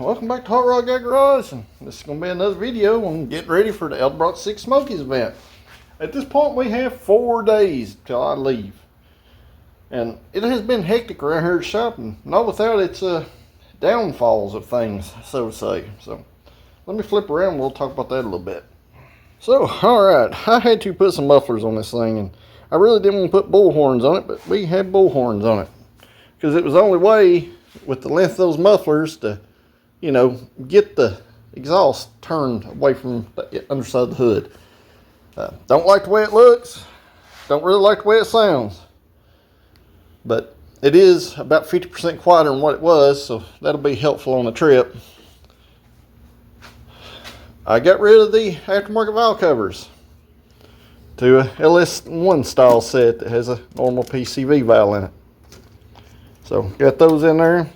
welcome back to Hot Rod Guy Garage, and this is going to be another video on getting ready for the Edelbrock Sick Smokies event. At this point we have 4 days till I leave, and it has been hectic around here at shop, and not without its downfalls of things, so to say. So let me flip around and we'll talk about that a little bit. So alright, I had to put some mufflers on this thing, and I really didn't want to put bull horns on it, but we had bull horns on it because it was the only way with the length of those mufflers to, you know, get the exhaust turned away from the underside of the hood. Don't like the way it looks, don't really like the way it sounds, but it is about 50% quieter than what it was, so that'll be helpful on the trip. I got rid of the aftermarket valve covers to a LS1 style set that has a normal PCV valve in it. So got those in there,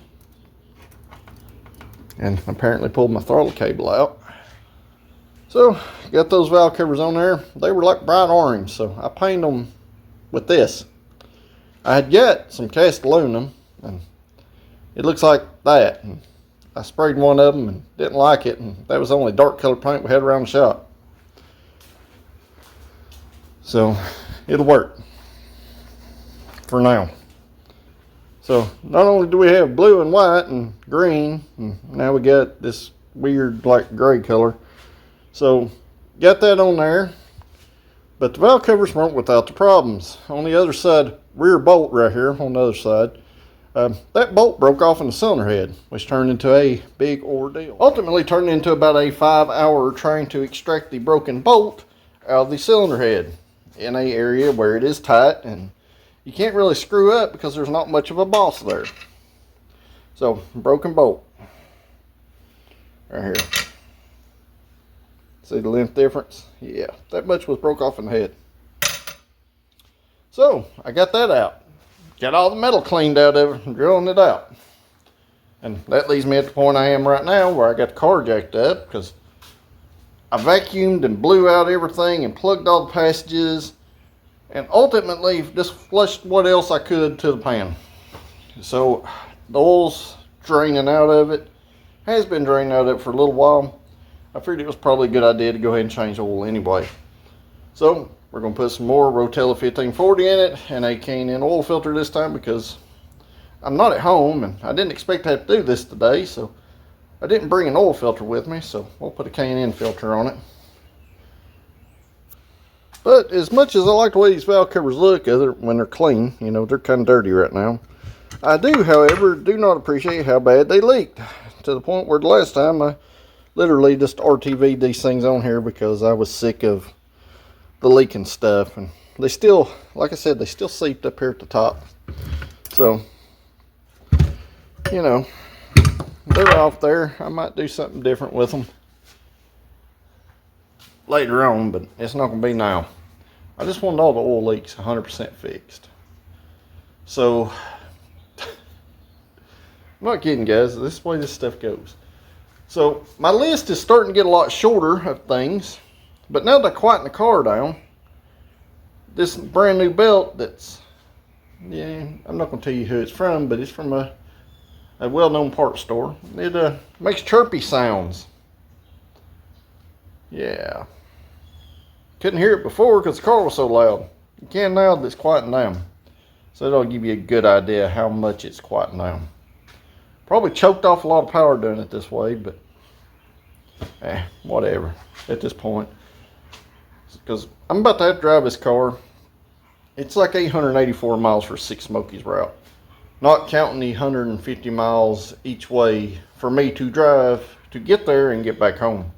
and apparently pulled my throttle cable out. So got those valve covers on there. They were like bright orange, so I painted them with this. I had got some cast aluminum, and it looks like that. And I sprayed one of them and didn't like it, and that was the only dark color paint we had around the shop. So it'll work for now. So not only do we have blue and white and green, and now we got this weird like gray color. So got that on there, but the valve covers weren't without the problems. On the other side, rear bolt right here on the other side, that bolt broke off in the cylinder head, which turned into a big ordeal. Ultimately turned into about a 5-hour trying to extract the broken bolt out of the cylinder head in an area where it is tight and you can't really screw up because there's not much of a boss there. So, broken bolt. Right here. See the length difference? Yeah, that much was broke off in the head. So, I got that out. Got all the metal cleaned out of it and drilling it out. And that leaves me at the point I am right now where I got the car jacked up because I vacuumed and blew out everything and plugged all the passages, and ultimately just flushed what else I could to the pan. So the oil's draining out of it. Has been draining out of it for a little while. I figured it was probably a good idea to go ahead and change oil anyway. So we're going to put some more Rotella 1540 in it and a K&N oil filter this time because I'm not at home and I didn't expect to have to do this today, so I didn't bring an oil filter with me, so we'll put a K&N filter on it. But as much as I like the way these valve covers look when they're clean, you know, they're kind of dirty right now. I do, however, do not appreciate how bad they leaked, to the point where the last time I literally just RTV'd these things on here because I was sick of the leaking stuff. And they still, like I said, they still seeped up here at the top. So, you know, they're off there. I might do something different with them later on, but it's not going to be now. I just wanted all the oil leaks 100% fixed. So, I'm not kidding, guys. This is the way this stuff goes. So, my list is starting to get a lot shorter of things, but now that I quieten the car down, this brand new belt that's, yeah, I'm not going to tell you who it's from, but it's from a well-known parts store. It makes chirpy sounds. Yeah. Couldn't hear it before because the car was so loud. You can now that it's quieting down. So that'll give you a good idea how much it's quieting down. Probably choked off a lot of power doing it this way, but whatever at this point. Because I'm about to have to drive this car. It's like 884 miles for Sick Smokies route. Not counting the 150 miles each way for me to drive to get there and get back home.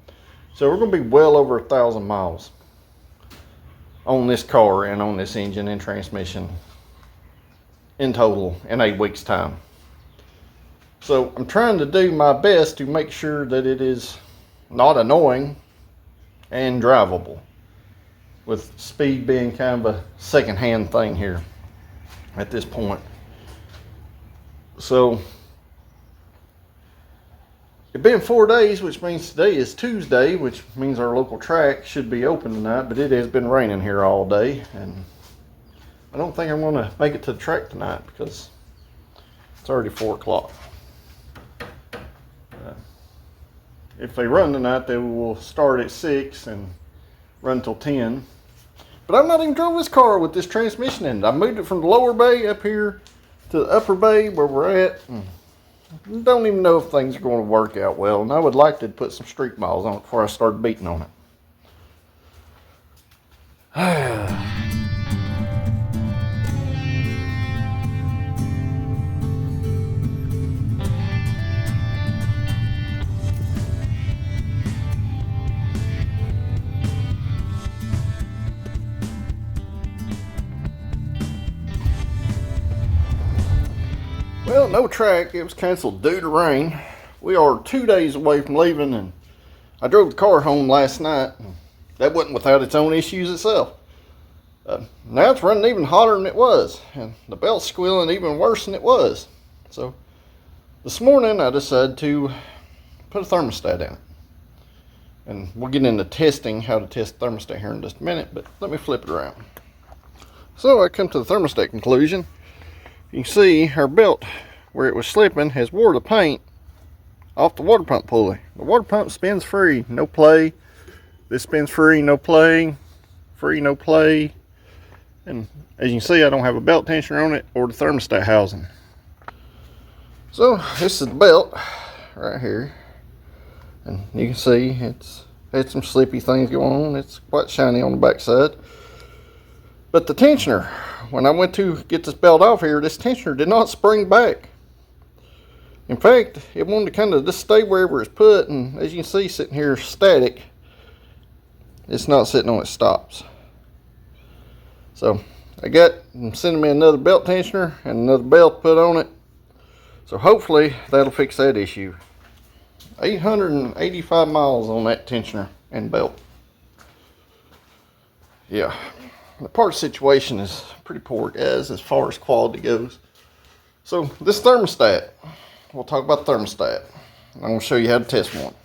So we're going to be well over 1,000 miles on this car and on this engine and transmission in total in 8 weeks time. So I'm trying to do my best to make sure that it is not annoying and drivable, with speed being kind of a second-hand thing here at this point. So it's been 4 days, which means today is Tuesday, which means our local track should be open tonight, but it has been raining here all day, and I don't think I'm going to make it to the track tonight because it's already 4 o'clock. if they run tonight, they will start at 6 and run till 10. But I've not even drove this car with this transmission in it. I moved it from the lower bay up here to the upper bay where we're at. Don't even know if things are going to work out well. And I would like to put some street miles on it before I start beating on it. Well, no track. It was canceled due to rain. We are 2 days away from leaving, and I drove the car home last night. That wasn't without its own issues itself. Now it's running even hotter than it was, and the belt's squealing even worse than it was. So this morning I decided to put a thermostat in it. And we'll get into testing how to test the thermostat here in just a minute, but let me flip it around. So I come to the thermostat conclusion. You can see our belt, where it was slipping, has wore the paint off the water pump pulley. The water pump spins free, no play. This spins free, no play. Free, no play. And as you can see, I don't have a belt tensioner on it or the thermostat housing. So this is the belt right here. And you can see it's had some slippy things going on. It's quite shiny on the back side. But the tensioner, when I went to get this belt off here, this tensioner did not spring back. In fact, it wanted to kind of just stay wherever it's put, and as you can see, sitting here static, it's not sitting on its stops. So I'm sending me another belt tensioner and another belt put on it. So hopefully that'll fix that issue. 885 miles on that tensioner and belt. Yeah. The part situation is pretty poor, guys, as far as quality goes. So this thermostat, we'll talk about thermostat. I'm going to show you how to test one.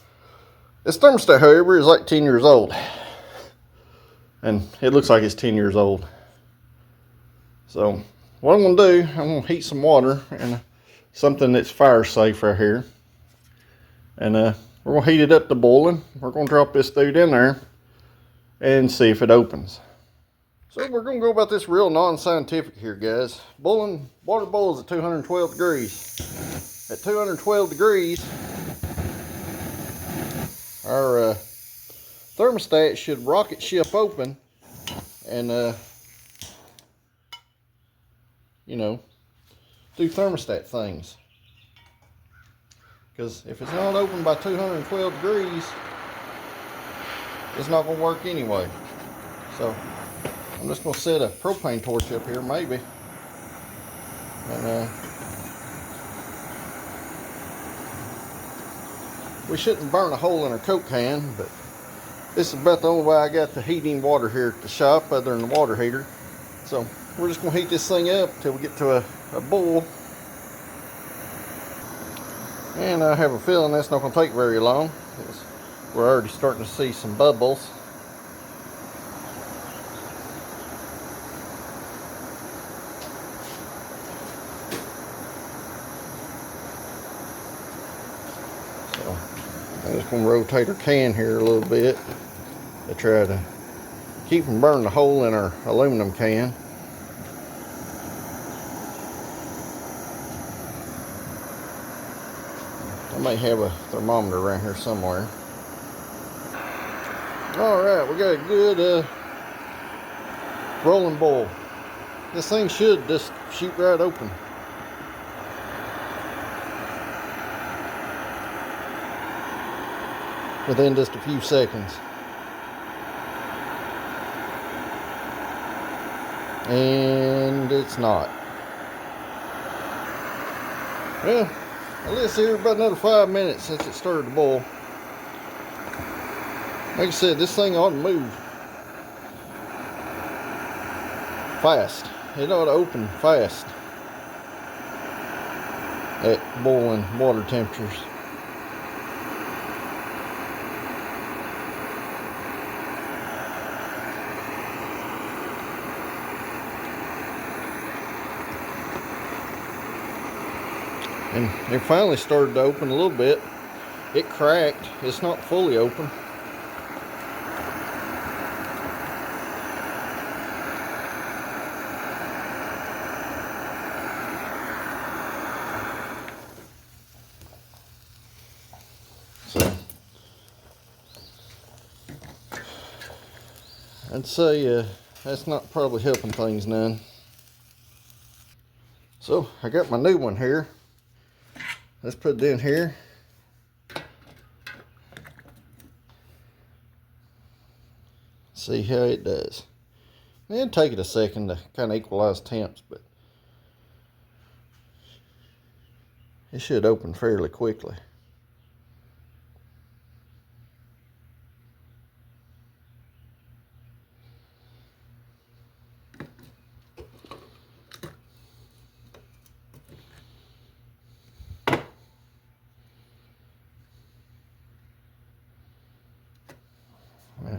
This thermostat, however, is like 10 years old. And it looks like it's 10 years old. So what I'm going to do, I'm going to heat some water and something that's fire safe right here. And we're going to heat it up to boiling. We're going to drop this dude in there and see if it opens. So we're going to go about this real non-scientific here, guys. Water boils at 212 degrees. At 212 degrees, our thermostat should rocket ship open and, do thermostat things. Because if it's not open by 212 degrees, it's not going to work anyway. So I'm just going to set a propane torch up here, maybe. And we shouldn't burn a hole in our Coke can, but this is about the only way I got the heating water here at the shop, other than the water heater. So we're just going to heat this thing up till we get to a boil. And I have a feeling that's not going to take very long. We're already starting to see some bubbles. I'm just going to rotate our can here a little bit to try to keep from burning a hole in our aluminum can. I may have a thermometer around here somewhere. Alright, we got a good rolling boil. This thing should just shoot right open. Within just a few seconds. And it's not. Well, let's see here about another 5 minutes since it started to boil. Like I said, this thing ought to move fast. It ought to open fast at boiling water temperatures. And it finally started to open a little bit. It cracked. It's not fully open. So I'd say that's not probably helping things none. So I got my new one here. Let's put it in here. See how it does. It'll take it a second to kind of equalize temps, but it should open fairly quickly.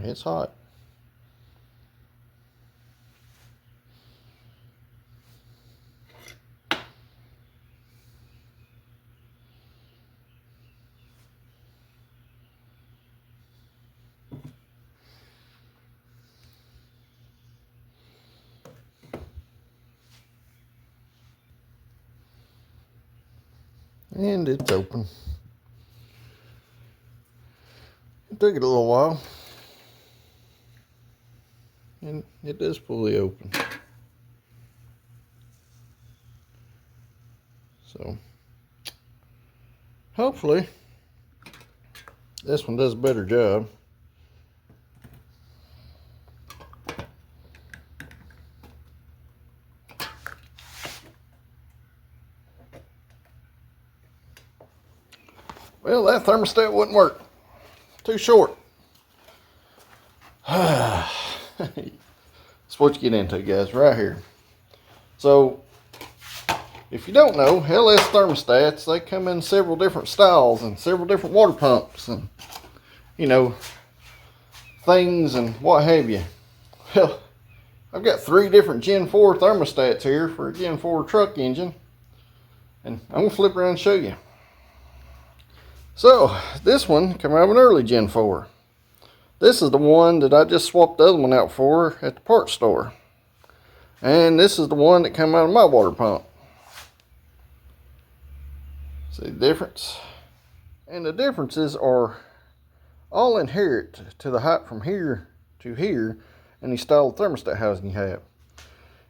It's hot. And it's open. It took it a little while. And it is fully open. So hopefully this one does a better job. Well, that thermostat wouldn't work. Too short. That's what you get into, guys, right here. So, if you don't know, LS thermostats, they come in several different styles and several different water pumps and, you know, things and what have you. Well, I've got 3 different Gen 4 thermostats here for a Gen 4 truck engine. And I'm going to flip around and show you. So, this one came out of an early Gen 4. This is the one that I just swapped the other one out for at the parts store. And this is the one that came out of my water pump. See the difference? And the differences are all inherent to the height from here to here and the style of thermostat housing you have.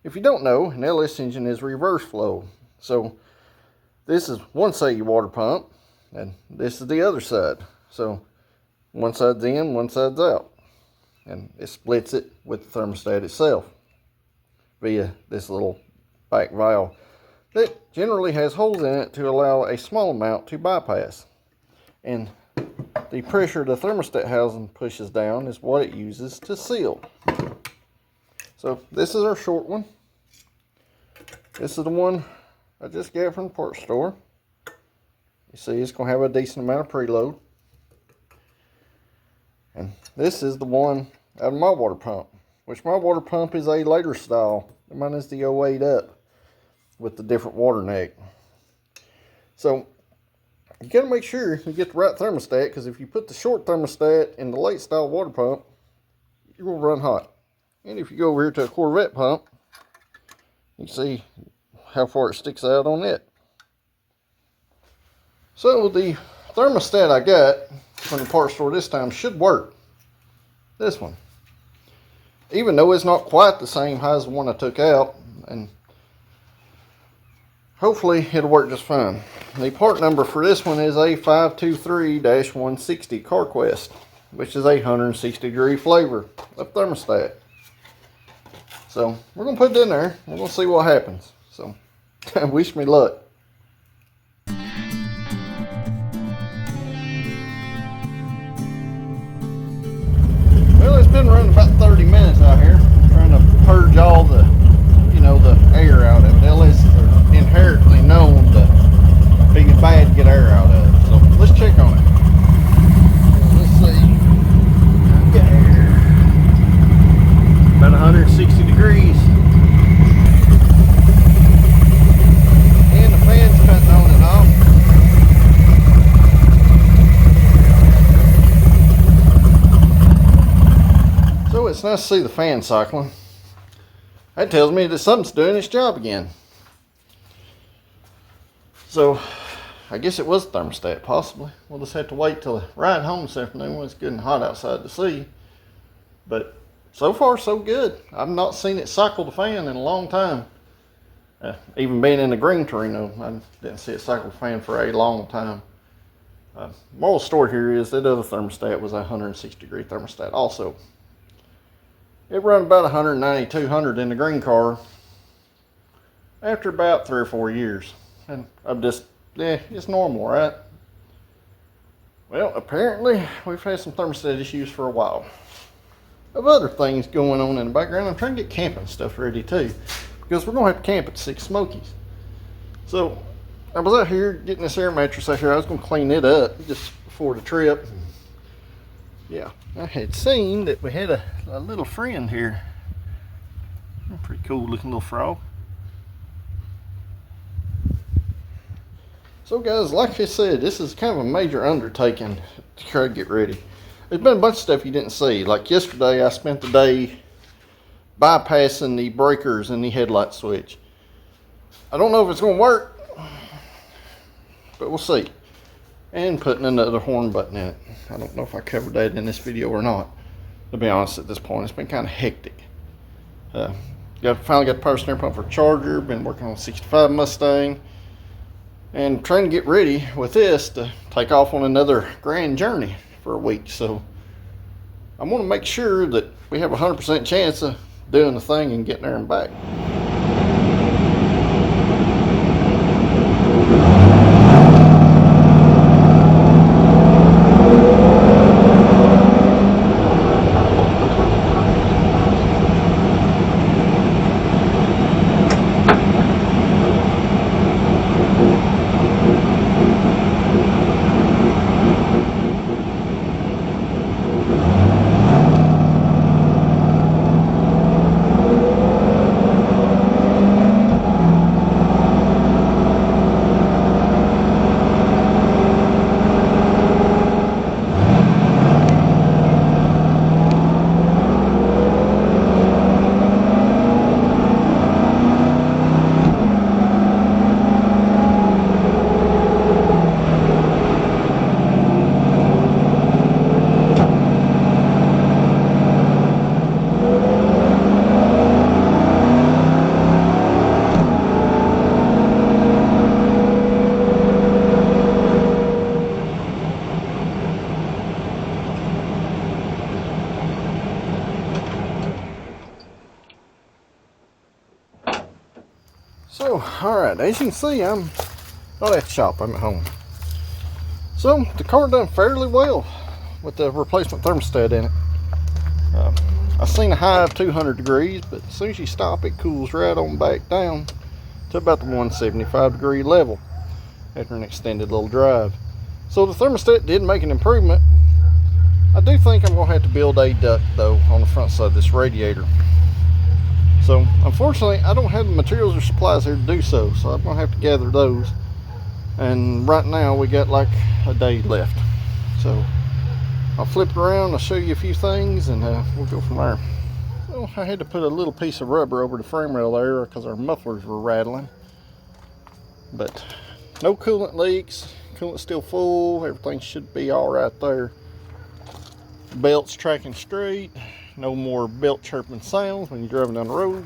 If you don't know, an LS engine is reverse flow. So this is one side of your water pump and this is the other side. So one side's in, one side's out. And it splits it with the thermostat itself via this little back valve that generally has holes in it to allow a small amount to bypass. And the pressure the thermostat housing pushes down is what it uses to seal. So this is our short one. This is the one I just got from the parts store. You see it's going to have a decent amount of preload. And this is the one out of my water pump, which my water pump is a later style. Mine is the 08 up with the different water neck. So you got to make sure you get the right thermostat, because if you put the short thermostat in the late style water pump, you're going to run hot. And if you go over here to a Corvette pump, you see how far it sticks out on it. So the thermostat I got from the parts store this time should work. This one. Even though it's not quite the same high as the one I took out, and hopefully it'll work just fine. The part number for this one is A523-160 CarQuest, which is a 160-degree flavor of thermostat. So we're going to put it in there. We're going to see what happens. So wish me luck. Well, it's been running about 30 minutes out here, trying to purge all the, the air out of it. LS are inherently known to be bad to get air out of. So let's check on it. Let's see. Get air. About 160 degrees. And the fan's cutting on and off. it's nice to see the fan cycling. That tells me that something's doing its job again. So, I guess it was thermostat, possibly. We'll just have to wait till the ride home this afternoon when it's good and hot outside to see. But so far, so good. I've not seen it cycle the fan in a long time. Even being in the green Torino, I didn't see it cycle the fan for a long time. Moral story here is that other thermostat was a 160 degree thermostat also. It run about 190, 200 in the green car after about 3 or 4 years. And I'm just, it's normal, right? Well, apparently we've had some thermostat issues for a while. Of other things going on in the background, I'm trying to get camping stuff ready too, because we're going to have to camp at Sick Smokies. So I was out here getting this air mattress out here. I was going to clean it up just before the trip. Yeah, I had seen that we had a little friend here. Pretty cool looking little frog. So guys, like I said, this is kind of a major undertaking to try to get ready. There's been a bunch of stuff you didn't see. Like yesterday, I spent the day bypassing the breakers and the headlight switch. I don't know if it's going to work, but we'll see. And putting another horn button in it. I don't know if I covered that in this video or not. To be honest, at this point, it's been kind of hectic. Finally got the power steering pump for charger. Been working on a 65 Mustang. And trying to get ready with this to take off on another grand journey for a week. So I want to make sure that we have a 100% chance of doing the thing and getting there and back. So, alright, as you can see, I'm not at the shop, I'm at home. So, the car done fairly well with the replacement thermostat in it. I've seen a high of 200 degrees, but as soon as you stop, it cools right on back down to about the 175 degree level after an extended little drive. So the thermostat did make an improvement. I do think I'm going to have to build a duct though on the front side of this radiator. So unfortunately I don't have the materials or supplies here to do so, I'm going to have to gather those. And right now we got like a day left. So I'll flip it around, I'll show you a few things, and we'll go from there. So I had to put a little piece of rubber over the frame rail there because our mufflers were rattling. But no coolant leaks, coolant's still full, everything should be all right there. Belt's tracking straight, no more belt chirping sounds when you're driving down the road.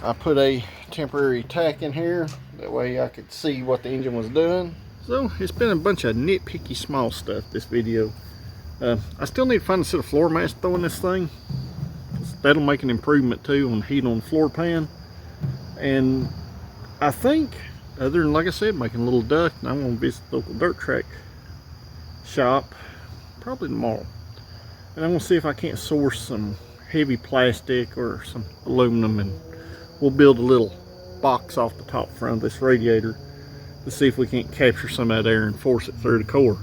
I put a temporary tack in here, that way I could see what the engine was doing. So it's been a bunch of nitpicky small stuff this video. I still need to find a set of floor mats to throw in this thing. That'll make an improvement too on heat on the floor pan. And I think, other than like I said, making a little duct, I'm going to visit the local dirt track shop probably tomorrow. And I'm going to see if I can't source some heavy plastic or some aluminum, and we'll build a little box off the top front of this radiator to see if we can't capture some of that air and force it through the core.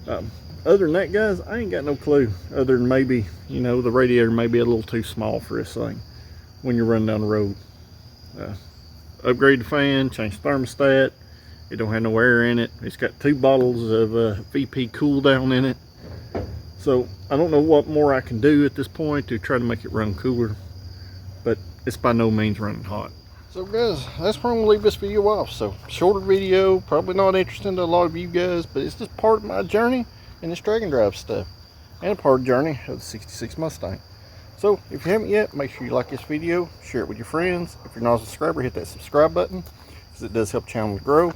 Other than that, guys, I ain't got no clue, other than maybe, you know, the radiator may be a little too small for this thing when you're running down the road. Upgrade the fan, change the thermostat. It don't have no air in it. It's got 2 bottles of VP cool down in it. So I don't know what more I can do at this point to try to make it run cooler, but it's by no means running hot. So guys, that's where I'm gonna leave this video off. So shorter video, probably not interesting to a lot of you guys, but it's just part of my journey in this drag and drive stuff, and a part of the journey of the 66 Mustang. So if you haven't yet, make sure you like this video, share it with your friends. If you're not a subscriber, hit that subscribe button, because it does help the channel to grow.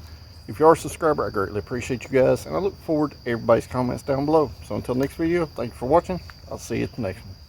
If you are a subscriber, I greatly appreciate you guys, and I look forward to everybody's comments down below. So until next video, thank you for watching. I'll see you at the next one.